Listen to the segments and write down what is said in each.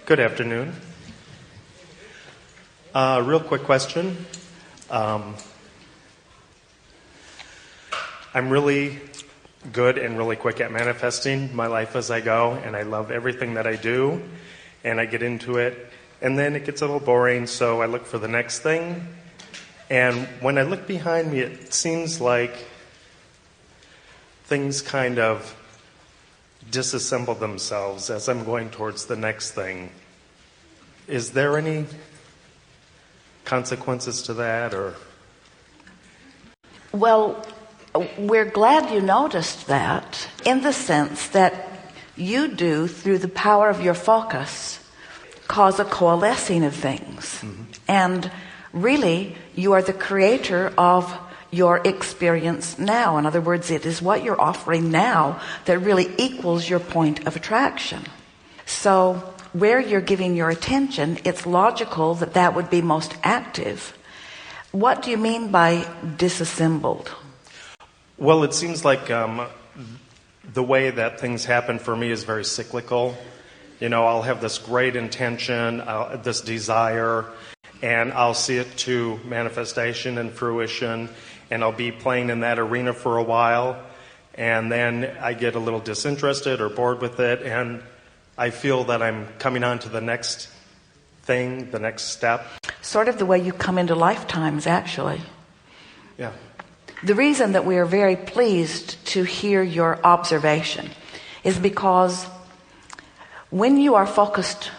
Good afternoon. Real quick question. I'm really good and really quick at manifesting my life as I go, and I love everything that I do, and I get into it, and then it gets a little boring, so I look for the next thing. And when I look behind me, it seems like things kind of disassemble themselves as I'm going towards the next thing. Is there any consequences to that, or? Well, we're glad you noticed that, in the sense that you do, through the power of your focus, cause a coalescing of things. Mm-hmm. And really, you are the creator of your experience now. In other words, it is what you're offering now that really equals your point of attraction. So where you're giving your attention, it's logical that that would be most active. What do you mean by disassembled? Well, it seems like the way that things happen for me is very cyclical. You know, I'll have this great intention, this desire, and I'll see it to manifestation and fruition, and I'll be playing in that arena for a while, and then I get a little disinterested or bored with it, and I feel that I'm coming on to the next thing, the next step. Sort of the way you come into lifetimes, actually. Yeah. The reason that we are very pleased to hear your observation is because when you are focused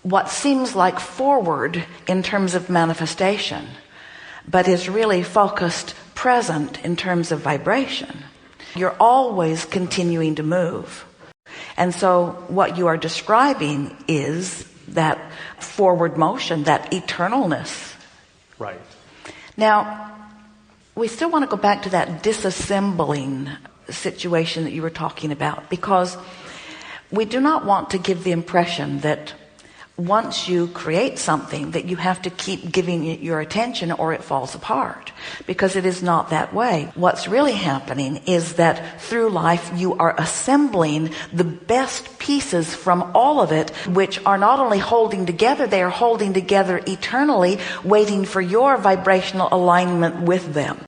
what seems like forward in terms of manifestation, but is really focused present in terms of vibration, you're always continuing to move. And so what you are describing is that forward motion, that eternalness. Right. Now, we still want to go back to that disassembling situation that you were talking about, because we do not want to give the impression that once you create something that you have to keep giving it your attention or it falls apart, because it is not that way. What's really happening is that through life you are assembling the best pieces from all of it, which are not only holding together, they are holding together eternally, waiting for your vibrational alignment with them.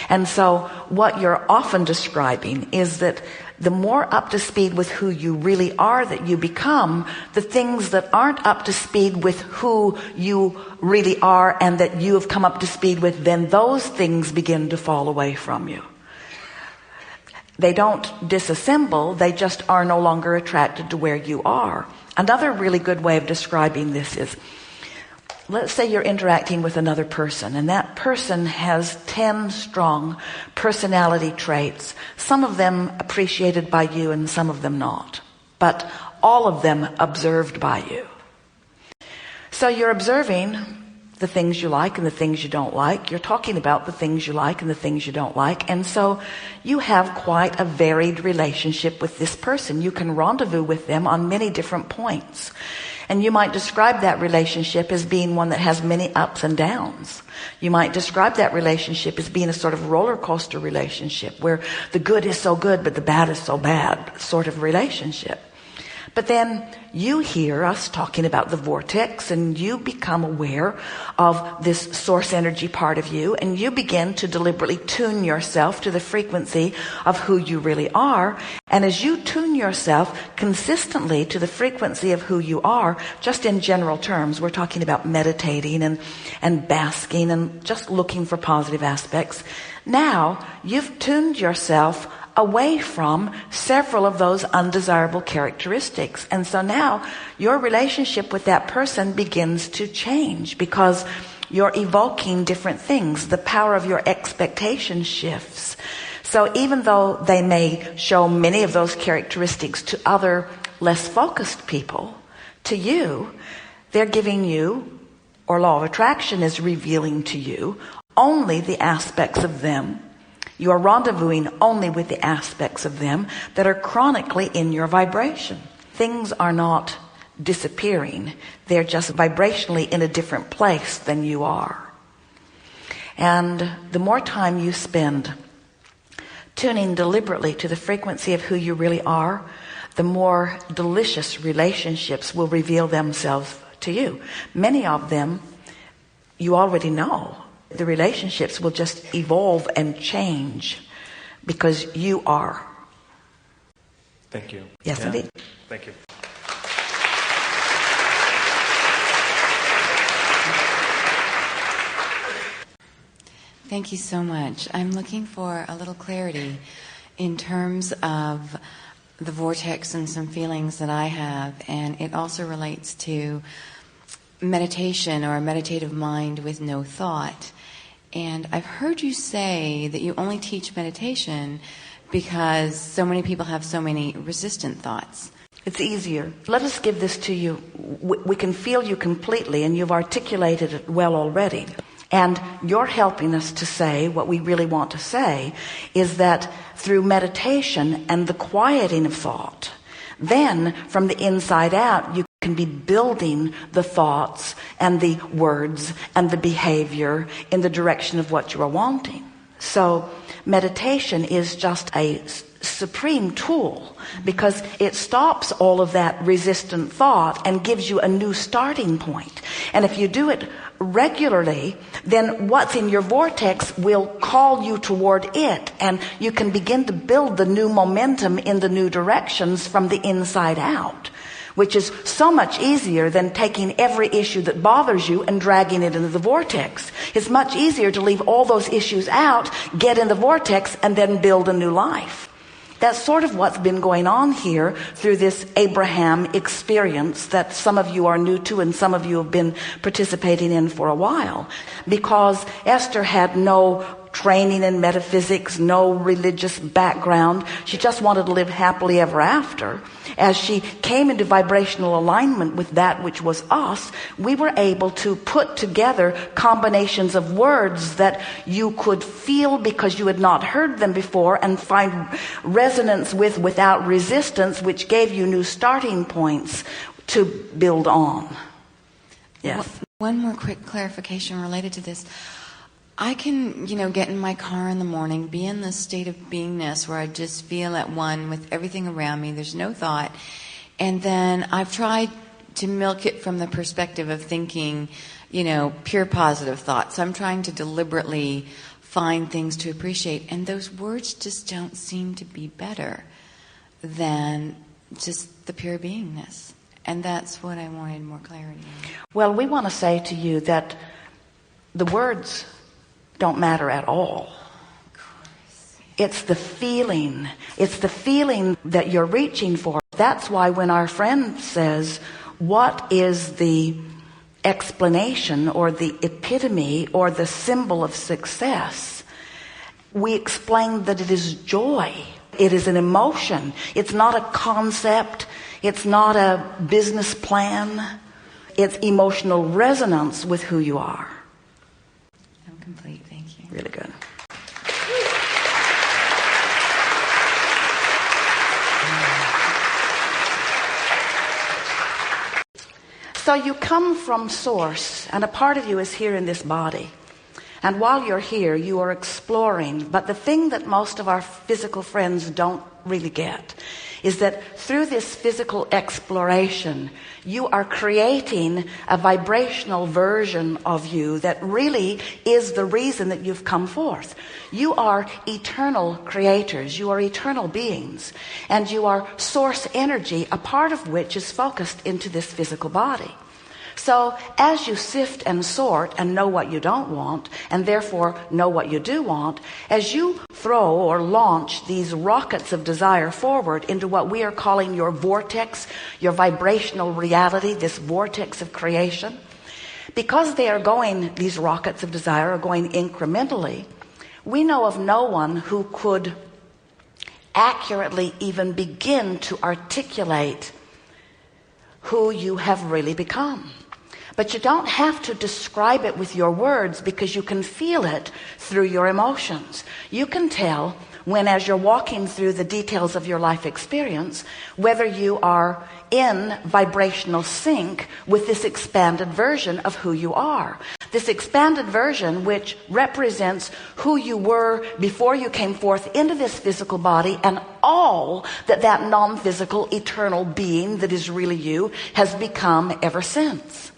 And so what you're often describing is that the more up to speed with who you really are that you become, the things that aren't up to speed with who you really are and that you have come up to speed with, then those things begin to fall away from you. They don't disassemble, they just are no longer attracted to where you are. Another really good way of describing this is, let's say you're interacting with another person, and that person has 10 strong personality traits, some of them appreciated by you and some of them not, but all of them observed by you. So you're observing the things you like and the things you don't like. You're talking about the things you like and the things you don't like. And so you have quite a varied relationship with this person. You can rendezvous with them on many different points. And you might describe that relationship as being one that has many ups and downs. You might describe that relationship as being a sort of roller coaster relationship where the good is so good but the bad is so bad sort of relationship. But then you hear us talking about the vortex, and you become aware of this source energy part of you, and you begin to deliberately tune yourself to the frequency of who you really are. And as you tune yourself consistently to the frequency of who you are, just in general terms, we're talking about meditating and basking and just looking for positive aspects. Now you've tuned yourself away from several of those undesirable characteristics. And so now your relationship with that person begins to change because you're evoking different things. The power of your expectation shifts. So even though they may show many of those characteristics to other less focused people, to you, they're giving you, or law of attraction is revealing to you, only the aspects of them. You are rendezvousing only with the aspects of them that are chronically in your vibration. Things are not disappearing. They're just vibrationally in a different place than you are. And the more time you spend tuning deliberately to the frequency of who you really are, the more delicious relationships will reveal themselves to you. Many of them you already know. The relationships will just evolve and change because you are. Thank you. Yes, yeah. Indeed. Thank you. Thank you so much. I'm looking for a little clarity in terms of the vortex and some feelings that I have, and it also relates to meditation or a meditative mind with no thought. And I've heard you say that you only teach meditation because so many people have so many resistant thoughts. It's easier. Let us give this to you. We can feel you completely, and you've articulated it well already. And you're helping us to say what we really want to say is that through meditation and the quieting of thought, then from the inside out, you can be building the thoughts and the words and the behavior in the direction of what you are wanting. So meditation is just a supreme tool because it stops all of that resistant thought and gives you a new starting point. And if you do it regularly, then what's in your vortex will call you toward it, and you can begin to build the new momentum in the new directions from the inside out, which is so much easier than taking every issue that bothers you and dragging it into the vortex. It's much easier to leave all those issues out, get in the vortex, and then build a new life. That's sort of what's been going on here through this Abraham experience that some of you are new to and some of you have been participating in for a while. Because Esther had no training in metaphysics, no religious background. She just wanted to live happily ever after. As she came into vibrational alignment with that which was us, we were able to put together combinations of words that you could feel because you had not heard them before and find resonance with without resistance, which gave you new starting points to build on. Yes. One more quick clarification related to this. I can, get in my car in the morning, be in this state of beingness where I just feel at one with everything around me. There's no thought. And then I've tried to milk it from the perspective of thinking, pure positive thoughts. So I'm trying to deliberately find things to appreciate. And those words just don't seem to be better than just the pure beingness. And that's what I wanted more clarity on. Well, we want to say to you that the words don't matter at all. It's the feeling. It's the feeling that you're reaching for. That's why when our friend says, what is the explanation or the epitome or the symbol of success, we explain that it is joy. It is an emotion. It's not a concept. It's not a business plan. It's emotional resonance with who you are. I'm complete. Thank you. Really good. So you come from source, and a part of you is here in this body. And while you're here, you are exploring. But the thing that most of our physical friends don't really get is that through this physical exploration, you are creating a vibrational version of you that really is the reason that you've come forth. You are eternal creators. You are eternal beings. And you are source energy, a part of which is focused into this physical body. So as you sift and sort and know what you don't want, and therefore know what you do want, as you throw or launch these rockets of desire forward into what we are calling your vortex, your vibrational reality, this vortex of creation, because they are going, these rockets of desire are going incrementally, we know of no one who could accurately even begin to articulate who you have really become. But you don't have to describe it with your words because you can feel it through your emotions. You can tell when, as you're walking through the details of your life experience, whether you are in vibrational sync with this expanded version of who you are. This expanded version, which represents who you were before you came forth into this physical body, and all that that non-physical eternal being that is really you has become ever since.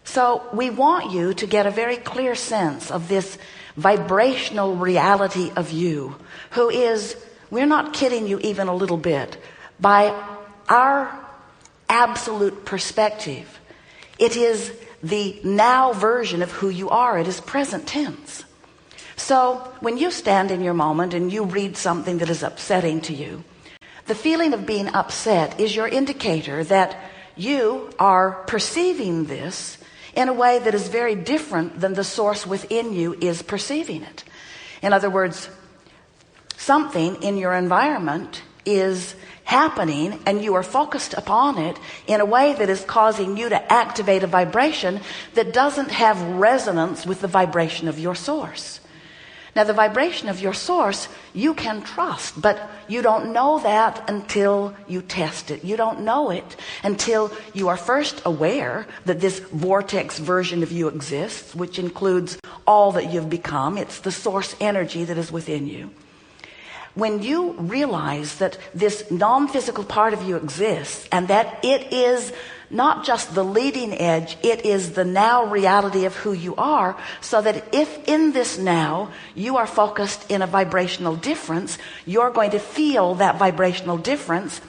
So we want you to get a very clear sense of this vibrational reality of you, who is, we're not kidding you even a little bit, by our absolute perspective, it is the now version of who you are. It is present tense. So when you stand in your moment and you read something that is upsetting to you, the feeling of being upset is your indicator that you are perceiving this in a way that is very different than the source within you is perceiving it. In other words, something in your environment is happening and you are focused upon it in a way that is causing you to activate a vibration that doesn't have resonance with the vibration of your source. Now, the vibration of your source you can trust, but you don't know that until you test it. You don't know it until you are first aware that this vortex version of you exists, which includes all that you've become. It's the source energy that is within you. When you realize that this non-physical part of you exists and that it is not just the leading edge, it is the now reality of who you are, so that if in this now you are focused in a vibrational difference, you're going to feel that vibrational difference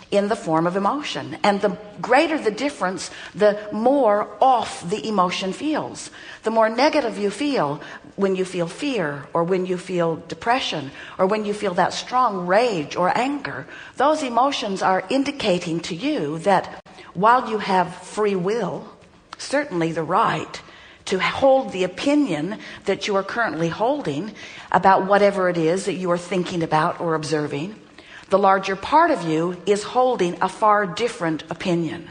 in the form of emotion. And the greater the difference, the more off the emotion feels. The more negative you feel when you feel fear, or when you feel depression, or when you feel that strong rage or anger, those emotions are indicating to you that while you have free will, certainly the right to hold the opinion that you are currently holding about whatever it is that you are thinking about or observing, the larger part of you is holding a far different opinion.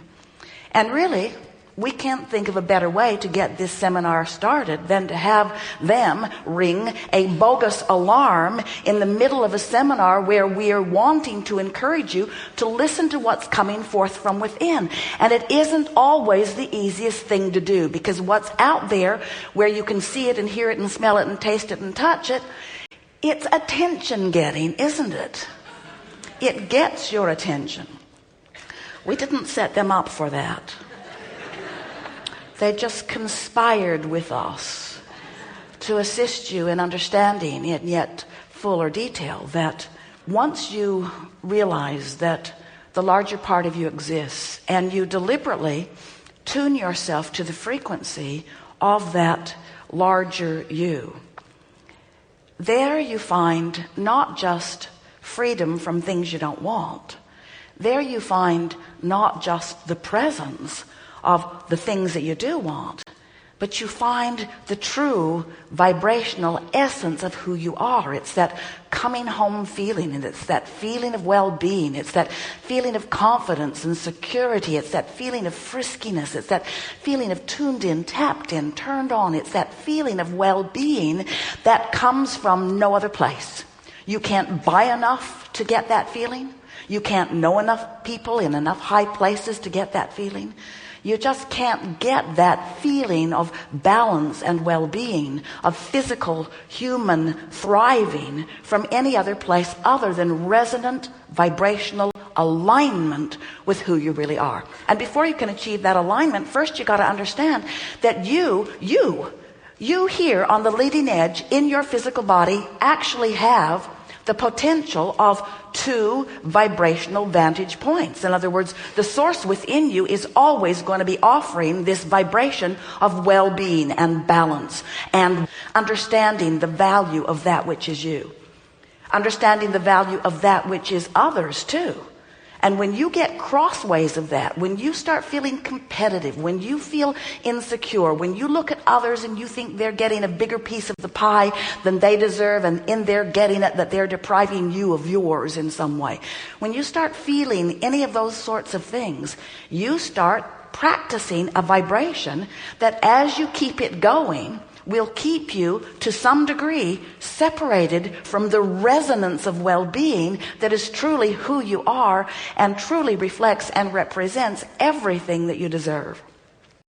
And really, we can't think of a better way to get this seminar started than to have them ring a bogus alarm in the middle of a seminar where we are wanting to encourage you to listen to what's coming forth from within. And it isn't always the easiest thing to do, because what's out there where you can see it and hear it and smell it and taste it and touch it, it's attention getting, isn't it? It gets your attention. We didn't set them up for that. They just conspired with us to assist you in understanding in yet fuller detail that once you realize that the larger part of you exists and you deliberately tune yourself to the frequency of that larger you, there you find not just freedom from things you don't want. There you find not just the presence of the things that you do want, but you find the true vibrational essence of who you are. It's that coming home feeling, and it's that feeling of well-being. It's that feeling of confidence and security. It's that feeling of friskiness. It's that feeling of tuned in, tapped in, turned on. It's that feeling of well-being that comes from no other place. You can't buy enough to get that feeling. You can't know enough people in enough high places to get that feeling. You just can't get that feeling of balance and well-being, of physical human thriving from any other place other than resonant vibrational alignment with who you really are. And before you can achieve that alignment, first you got to understand that you here on the leading edge in your physical body actually have the potential of two vibrational vantage points. In other words, the source within you is always going to be offering this vibration of well-being and balance and understanding the value of that which is you, understanding the value of that which is others too. And when you get crossways of that, when you start feeling competitive, when you feel insecure, when you look at others and you think they're getting a bigger piece of the pie than they deserve, and in their getting it that they're depriving you of yours in some way, when you start feeling any of those sorts of things, you start practicing a vibration that as you keep it going will keep you to some degree separated from the resonance of well-being that is truly who you are and truly reflects and represents everything that you deserve.